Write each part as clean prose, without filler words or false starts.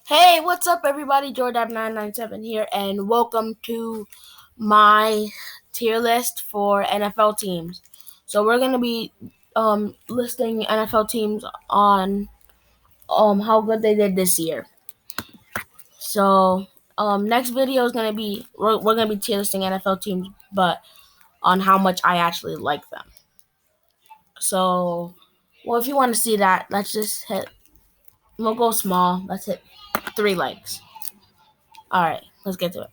Hey, what's up, everybody? Jordan997 here, and welcome to my tier list for NFL teams. So we're gonna be listing NFL teams on how good they did this year. So next video is gonna be we're gonna be tier listing NFL teams, but on how much I actually like them. So, well, if you want to see that, let's just hit. We'll go small. Let's hit 3 likes. All right, let's get to it.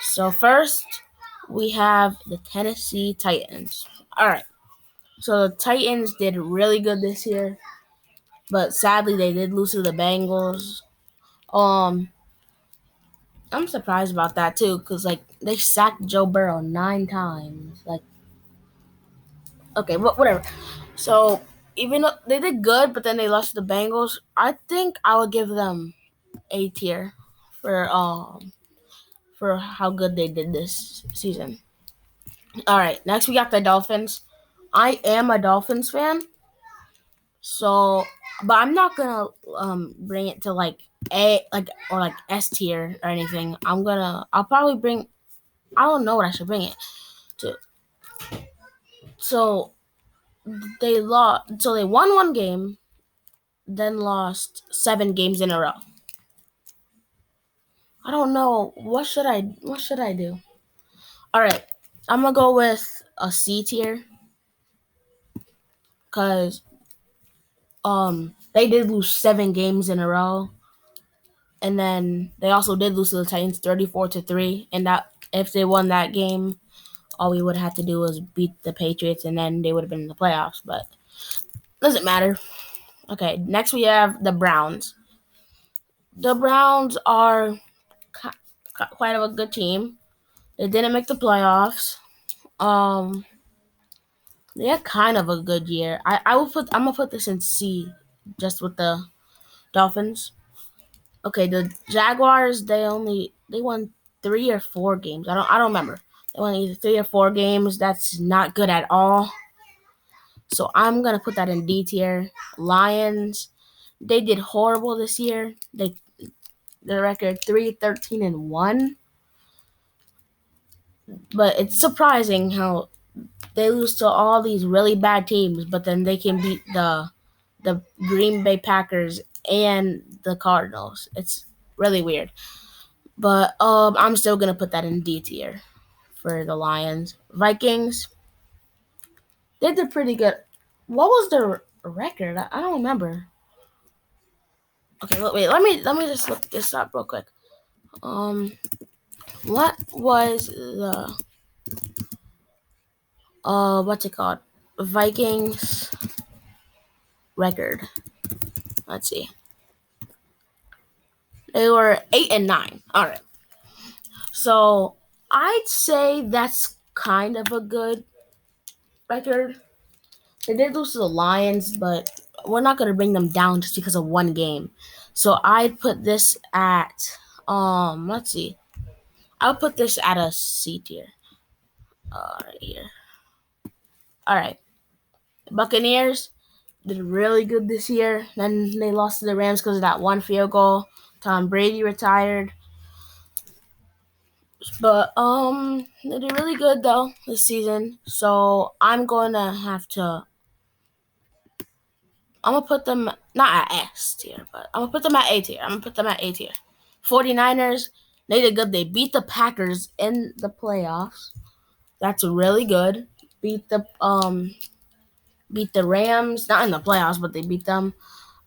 So first, we have the Tennessee Titans. All right. So the Titans did really good this year, but sadly they did lose to the Bengals. Um, I'm surprised about that too, cause like they sacked Joe Burrow 9 times. Like, okay, but whatever. So even though they did good, but then they lost to the Bengals, I think I would give them A tier for how good they did this season. All right, next we got the Dolphins. I am a Dolphins fan, so but I'm not gonna bring it to like A or like S tier or anything. I'll probably bring I don't know what I should bring it to. So they won one game, then lost 7 games in a row. I don't know what should I do? All right, I'm gonna go with a C tier because they did lose 7 games in a row, and then they also did lose to the Titans 34-3. And that if they won that game, all we would have to do was beat the Patriots, and then they would have been in the playoffs. But doesn't matter. Okay, next we have the Browns. The Browns are quite of a good team. They didn't make the playoffs. Um, they had kind of a good year. I'm gonna put this in C, just with the Dolphins. Okay, the Jaguars they won 3 or 4 games. I don't remember. They won either 3 or 4 games. That's not good at all. So I'm gonna put that in D tier. Lions, they did horrible this year. Their record 3-13-1. But it's surprising how they lose to all these really bad teams, but then they can beat the Green Bay Packers and the Cardinals. It's really weird. But I'm still gonna put that in D tier for the Lions. Vikings, they did pretty good. What was their record? I don't remember. Okay, wait. Let me just look this up real quick. Um, what was the what's it called? Vikings record. Let's see. They were 8-9. All right. So I'd say that's kind of a good record. They did lose to the Lions, but we're not gonna bring them down just because of one game. So I'd put this at let's see. I'll put this at a C tier. Right here. All right. Buccaneers did really good this year. Then they lost to the Rams because of that one field goal. Tom Brady retired. But they did really good though this season. So I'm gonna put them not at S tier, but I'm gonna put them at A tier. 49ers, they did good. They beat the Packers in the playoffs. That's really good. Beat the beat the Rams, not in the playoffs, but they beat them.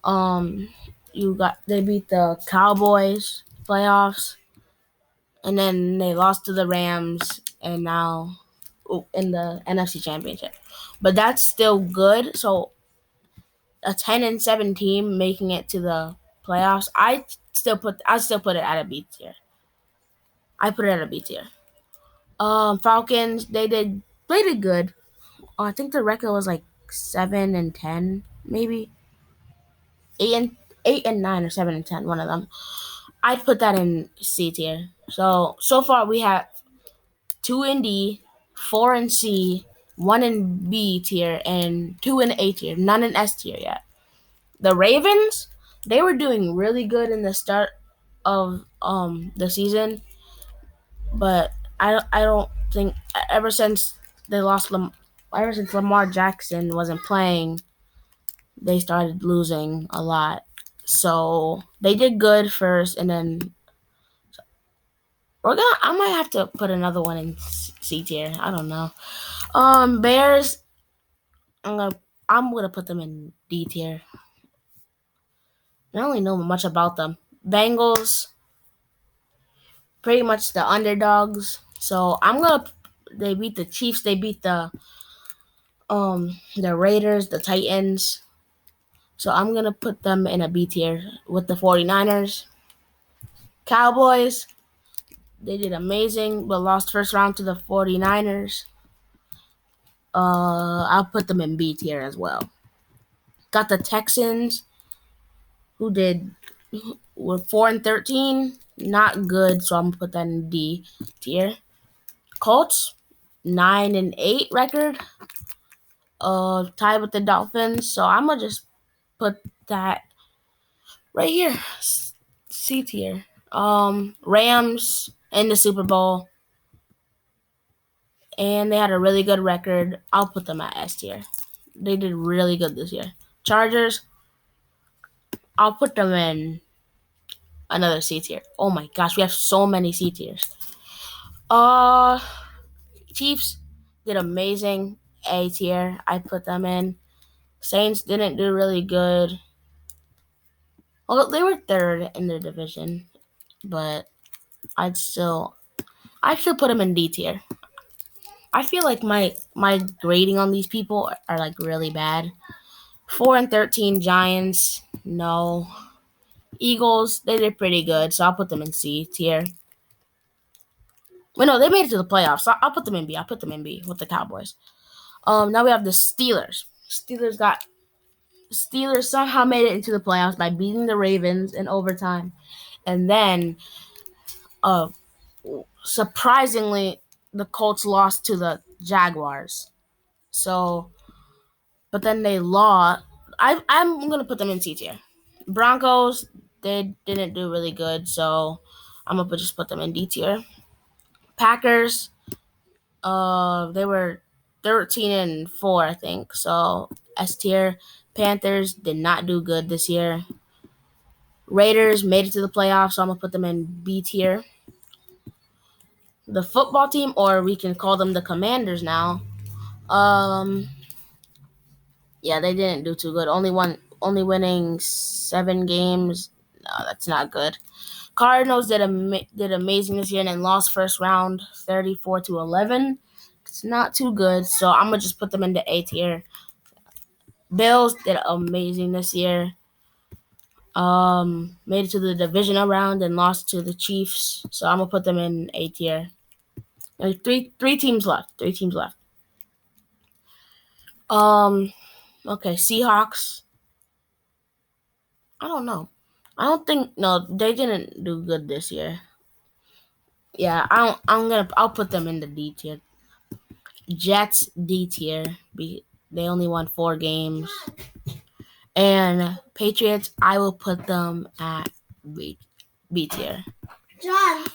Um they beat the Cowboys playoffs, and then they lost to the Rams, and now in the NFC Championship. But that's still good. So a 10-7 team making it to the playoffs, I still put it at a B tier. I put it at a B tier. Falcons, they did good. I think the record was like 7-10, maybe 8-9 or 7-10, one of them. I'd put that in C tier. So far we have 2 in D, 4 in C, 1 in B tier, and 2 in A tier. None in S tier yet. The Ravens, they were doing really good in the start. of the season, but I don't think ever since they lost ever since Lamar Jackson wasn't playing, they started losing a lot. So they did good first, and then I might have to put another one in C tier. I don't know. Bears. I'm gonna I'm gonna put them in D tier. I don't really know much about them. Bengals, pretty much the underdogs. So I'm gonna. They beat the Chiefs. They beat the Raiders, the Titans. So I'm gonna put them in a B tier with the 49ers. Cowboys, they did amazing, but lost first round to the 49ers. I'll put them in B tier as well. Got the Texans, who were 4-13, not good, so I'm gonna put that in D tier. Colts, 9-8 record, tied with the Dolphins, so I'm gonna just put that right here, C tier. Rams in the Super Bowl, and they had a really good record. I'll put them at S tier. They did really good this year. Chargers, I'll put them in another C tier. Oh my gosh, we have so many C tiers. Uh, Chiefs did amazing. A tier. I put them in. Saints didn't do really good. Well, they were third in their division, but I still put them in D tier. I feel like my grading on these people are like really bad. 4-13 Giants, no. Eagles, they did pretty good, so I'll put them in C tier. Well, no, they made it to the playoffs. So I'll put them in B. I'll put them in B with the Cowboys. Now we have the Steelers. Steelers somehow made it into the playoffs by beating the Ravens in overtime, and then, uh, surprisingly, the Colts lost to the Jaguars. So, but then they lost. I'm gonna put them in C tier. Broncos, they didn't do really good, so I'm gonna just put them in D tier. Packers, they were 13-4, I think. So S tier. Panthers did not do good this year. Raiders made it to the playoffs, so I'm gonna put them in B tier. The football team, or we can call them the Commanders now. Um, yeah, they didn't do too good. Only winning 7 games. No, that's not good. Cardinals did amazing this year and then lost first round 34-11. It's not too good, so I'm gonna just put them into A tier. Bills did amazing this year. Made it to the divisional round and lost to the Chiefs, so I'm gonna put them in A tier. Three teams left. Three teams left. Okay, Seahawks. I don't know. I don't think no, they didn't do good this year. Yeah, I'll put them in the D tier. Jets D tier. They only won 4 games. And Patriots, I will put them at B tier. John.